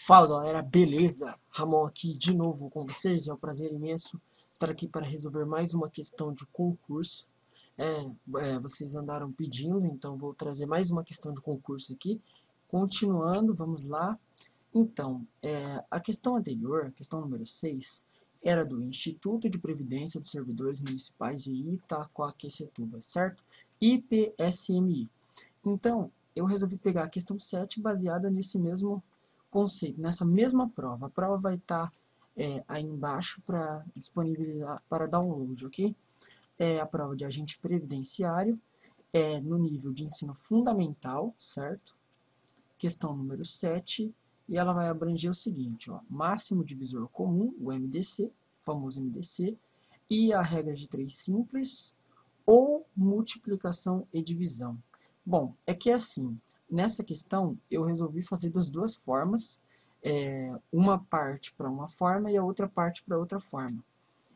Fala galera, beleza? Ramon aqui de novo com vocês, é um prazer imenso estar aqui para resolver mais uma questão de concurso. Vocês andaram pedindo, então vou trazer mais uma questão de concurso aqui. Continuando, vamos lá. Então, a questão anterior, a questão número 6, era do Instituto de Previdência dos Servidores Municipais de Itacoaquecetuba, certo? IPSMI. Então, eu resolvi pegar a questão 7 baseada nesse mesmo conceito, nessa mesma prova. A prova vai estar aí embaixo para disponibilizar para download, ok? É a prova de agente previdenciário, no nível de ensino fundamental, certo? Questão número 7, e ela vai abranger o seguinte, ó, máximo divisor comum, o MDC, famoso MDC, e a regra de 3 simples, ou multiplicação e divisão. Bom, é que assim, nessa questão eu resolvi fazer das duas formas, uma parte para uma forma e a outra parte para outra forma.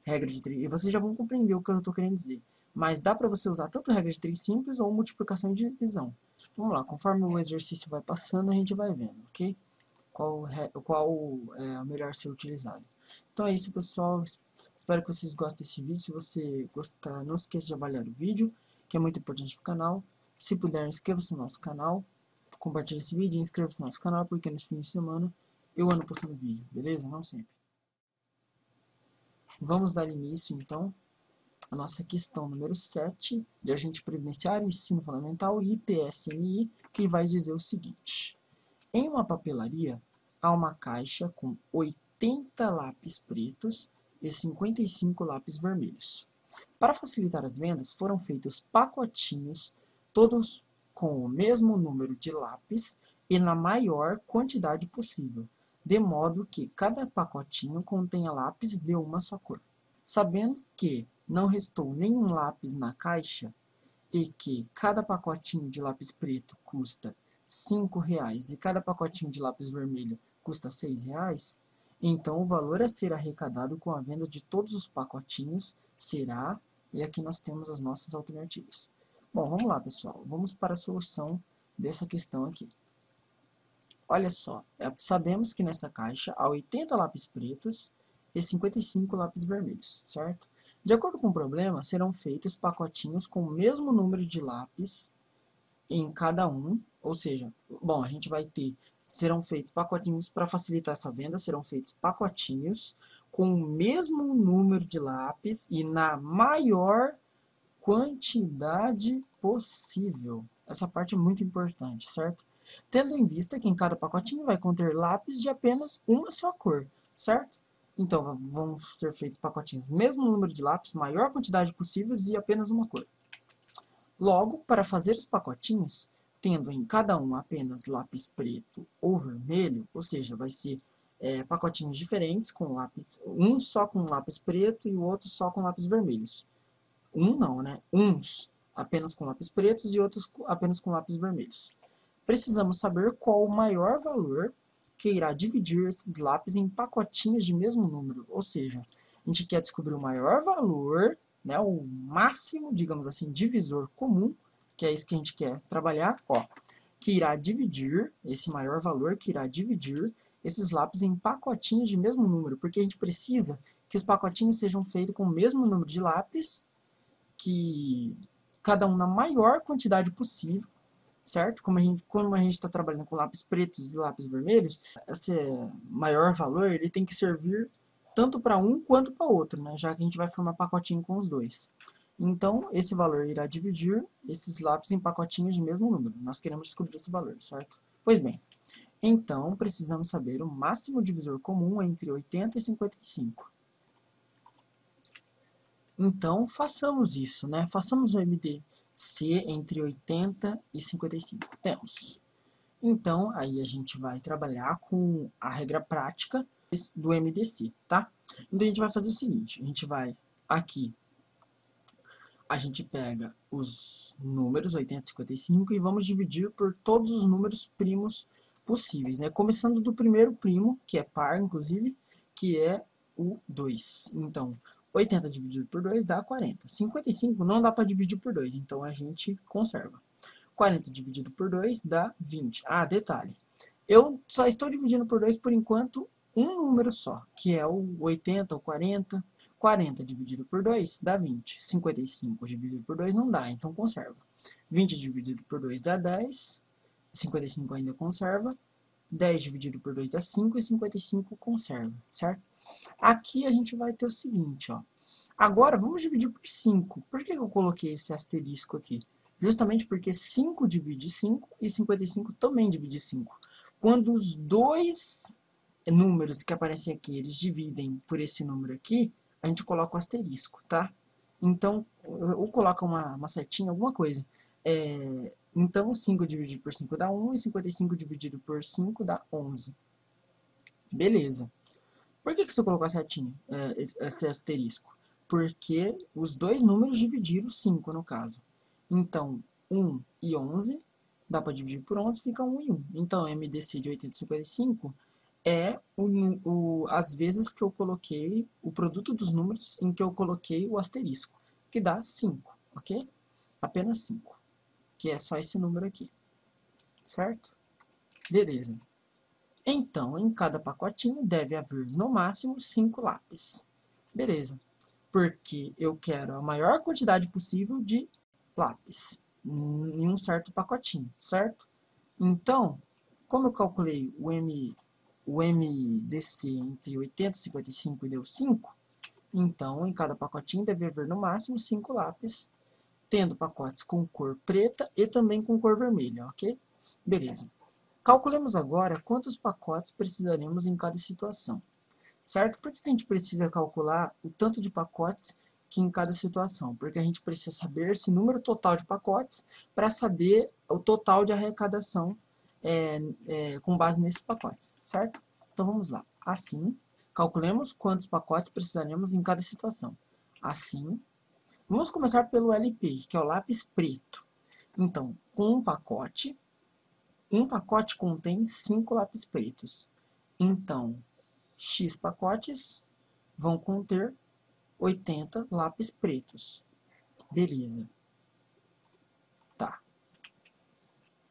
Regra de 3, e vocês já vão compreender o que eu estou querendo dizer. Mas dá para você usar tanto regra de 3 simples ou multiplicação e divisão. Vamos lá, conforme o exercício vai passando, a gente vai vendo, ok? Qual é o melhor ser utilizado. Então é isso, pessoal. Espero que vocês gostem desse vídeo. Se você gostar, não esqueça de avaliar o vídeo, que é muito importante para o canal. Se puder, inscreva-se no nosso canal. Compartilhe esse vídeo e inscreva-se no nosso canal, porque nos fins de semana eu ando postando vídeo, beleza? Não sempre. Vamos dar início, então, à nossa questão número 7, de agente previdenciário, ensino fundamental, IPSMI, que vai dizer o seguinte. Em uma papelaria, há uma caixa com 80 lápis pretos e 55 lápis vermelhos. Para facilitar as vendas, foram feitos pacotinhos, todos com o mesmo número de lápis e na maior quantidade possível, de modo que cada pacotinho contenha lápis de uma só cor. Sabendo que não restou nenhum lápis na caixa e que cada pacotinho de lápis preto custa R$ 5 e cada pacotinho de lápis vermelho custa R$ 6, então o valor a ser arrecadado com a venda de todos os pacotinhos será, e aqui nós temos as nossas alternativas. Bom, vamos lá, pessoal, vamos para a solução dessa questão aqui. Olha só, sabemos que nessa caixa há 80 lápis pretos e 55 lápis vermelhos, certo? De acordo com o problema, serão feitos pacotinhos com o mesmo número de lápis em cada um, ou seja, bom, a gente vai ter, serão feitos pacotinhos, para facilitar essa venda, serão feitos pacotinhos com o mesmo número de lápis e na maior quantidade possível. Essa parte é muito importante, certo? Tendo em vista que em cada pacotinho vai conter lápis de apenas uma só cor, certo? Então, vão ser feitos pacotinhos, mesmo número de lápis, maior quantidade possível e apenas uma cor. Logo, para fazer os pacotinhos, tendo em cada um apenas lápis preto ou vermelho, ou seja, vai ser pacotinhos diferentes, com lápis, um só com lápis preto e o outro só com lápis vermelhos. Um não, né? Uns apenas com lápis pretos e outros apenas com lápis vermelhos. Precisamos saber qual o maior valor que irá dividir esses lápis em pacotinhos de mesmo número. Ou seja, a gente quer descobrir o maior valor, né, o máximo, digamos assim, divisor comum, que é isso que a gente quer trabalhar, ó, que irá dividir, esse maior valor que irá dividir esses lápis em pacotinhos de mesmo número, porque a gente precisa que os pacotinhos sejam feitos com o mesmo número de lápis, que cada um na maior quantidade possível, certo? Como a gente está trabalhando com lápis pretos e lápis vermelhos, esse maior valor ele tem que servir tanto para um quanto para outro, né? Já que a gente vai formar pacotinho com os dois. Então, esse valor irá dividir esses lápis em pacotinhos de mesmo número. Nós queremos descobrir esse valor, certo? Pois bem, então precisamos saber o máximo divisor comum entre 80 e 55. Então, façamos isso, né? Façamos o MDC entre 80 e 55. Temos. Então, aí a gente vai trabalhar com a regra prática do MDC, tá? Então, a gente vai fazer o seguinte. A gente vai aqui, a gente pega os números 80 e 55 e vamos dividir por todos os números primos possíveis, né? Começando do primeiro primo, que é par, inclusive, que é o 2. Então, 80 dividido por 2 dá 40. 55 não dá para dividir por 2, então a gente conserva. 40 dividido por 2 dá 20. Ah, detalhe. Eu só estou dividindo por 2 por enquanto um número só, que é o 80 ou 40. 40 dividido por 2 dá 20. 55 dividido por 2 não dá, então conserva. 20 dividido por 2 dá 10. 55 ainda conserva. 10 dividido por 2 dá 5 e 55 conserva, certo? Aqui a gente vai ter o seguinte, ó. Agora vamos dividir por 5. Por que eu coloquei esse asterisco aqui? Justamente porque 5 divide 5 e 55 também divide 5. Quando os dois números que aparecem aqui, eles dividem por esse número aqui, a gente coloca o asterisco, tá? Então, ou coloca uma setinha, alguma coisa. Então, 5 dividido por 5 dá 1 e 55 dividido por 5 dá 11. Beleza. Por que você colocou a setinha, esse asterisco? Porque os dois números dividiram 5 no caso. Então, 1 e 11, dá para dividir por 11, fica 1 e 1. Então, MDC de 855 é as vezes que eu coloquei o produto dos números em que eu coloquei o asterisco, que dá 5, ok? Apenas 5, que é só esse número aqui, certo? Beleza. Então, em cada pacotinho deve haver no máximo 5 lápis. Beleza. Porque eu quero a maior quantidade possível de lápis em um certo pacotinho, certo? Então, como eu calculei o MDC entre 80 e 55 e deu 5, então em cada pacotinho deve haver no máximo 5 lápis, tendo pacotes com cor preta e também com cor vermelha, ok? Beleza. Calculemos agora quantos pacotes precisaremos em cada situação, certo? Por que a gente precisa calcular o tanto de pacotes que em cada situação? Porque a gente precisa saber esse número total de pacotes para saber o total de arrecadação com base nesses pacotes, certo? Então vamos lá. Assim, calculemos quantos pacotes precisaremos em cada situação. Assim, vamos começar pelo LP, que é o lápis preto. Então, com um pacote contém 5 lápis pretos. Então, X pacotes vão conter 80 lápis pretos. Beleza. Tá.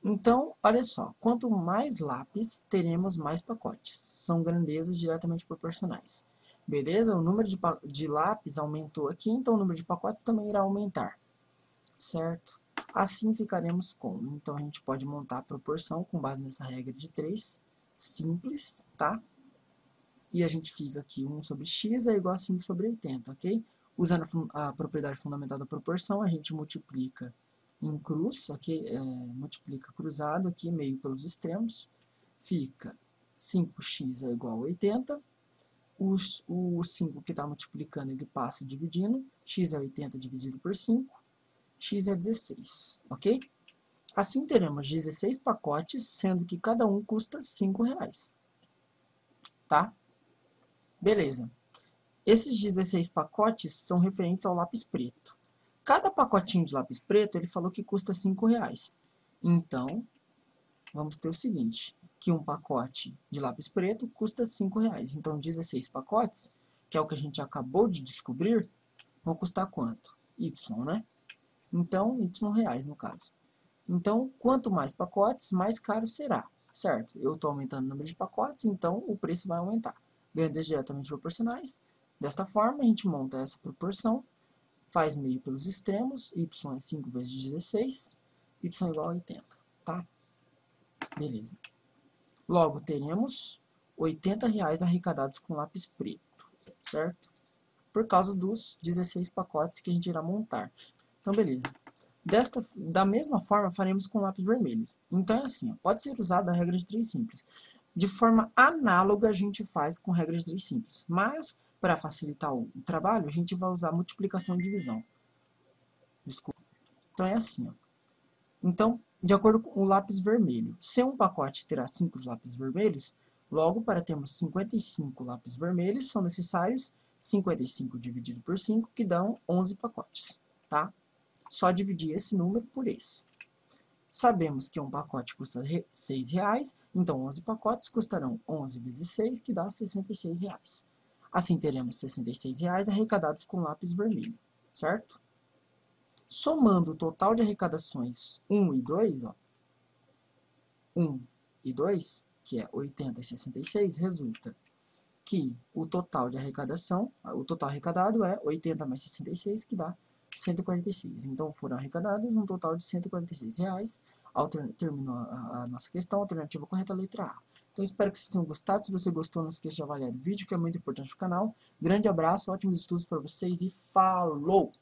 Então, olha só. Quanto mais lápis, teremos mais pacotes. São grandezas diretamente proporcionais. Beleza? O número de lápis aumentou aqui, então o número de pacotes também irá aumentar. Certo? Assim ficaremos com. Então, a gente pode montar a proporção com base nessa regra de 3. Simples, tá? E a gente fica aqui 1 sobre x é igual a 5 sobre 80, ok? Usando a propriedade fundamental da proporção, a gente multiplica em cruz, ok? Multiplica cruzado aqui, meio pelos extremos. Fica 5x é igual a 80. O 5 que está multiplicando, ele passa dividindo. X é 80 dividido por 5. X é 16, ok? Assim teremos 16 pacotes, sendo que cada um custa R$5, tá? Beleza. Esses 16 pacotes são referentes ao lápis preto. Cada pacotinho de lápis preto, ele falou que custa R$5. Então, vamos ter o seguinte, que um pacote de lápis preto custa R$5. Então, 16 pacotes, que é o que a gente acabou de descobrir, vão custar quanto? Y, né? Então, Y reais no caso. Então, quanto mais pacotes, mais caro será, certo? Eu estou aumentando o número de pacotes, então o preço vai aumentar. Grandezas diretamente proporcionais. Desta forma, a gente monta essa proporção, faz meio pelos extremos, y é 5 vezes 16, y é igual a 80, tá? Beleza. Logo, teremos R$80 arrecadados com lápis preto, certo? Por causa dos 16 pacotes que a gente irá montar. Então, beleza. Da mesma forma, faremos com lápis vermelhos. Então, é assim, ó, pode ser usada a regra de 3 simples. De forma análoga, a gente faz com regra de 3 simples. Mas, para facilitar o trabalho, a gente vai usar multiplicação e divisão. Desculpa. Então, é assim, ó. Então, de acordo com o lápis vermelho, se um pacote terá 5 lápis vermelhos, logo, para termos 55 lápis vermelhos, são necessários 55 dividido por 5, que dão 11 pacotes, tá? Só dividir esse número por esse. Sabemos que um pacote custa R$6, então 11 pacotes custarão 11 vezes 6, que dá R$66. Assim, teremos R$66 arrecadados com lápis vermelho, certo? Somando o total de arrecadações 1 e 2, ó, 1 e 2, que é 80 e 66, resulta que o total de arrecadação, o total arrecadado é 80 mais 66, que dá 146. Então, foram arrecadados um total de R$146. Terminou a nossa questão, alternativa correta, letra A. Então, espero que vocês tenham gostado. Se você gostou, não esqueça de avaliar o vídeo, que é muito importante no canal. Grande abraço, ótimos estudos para vocês e falou!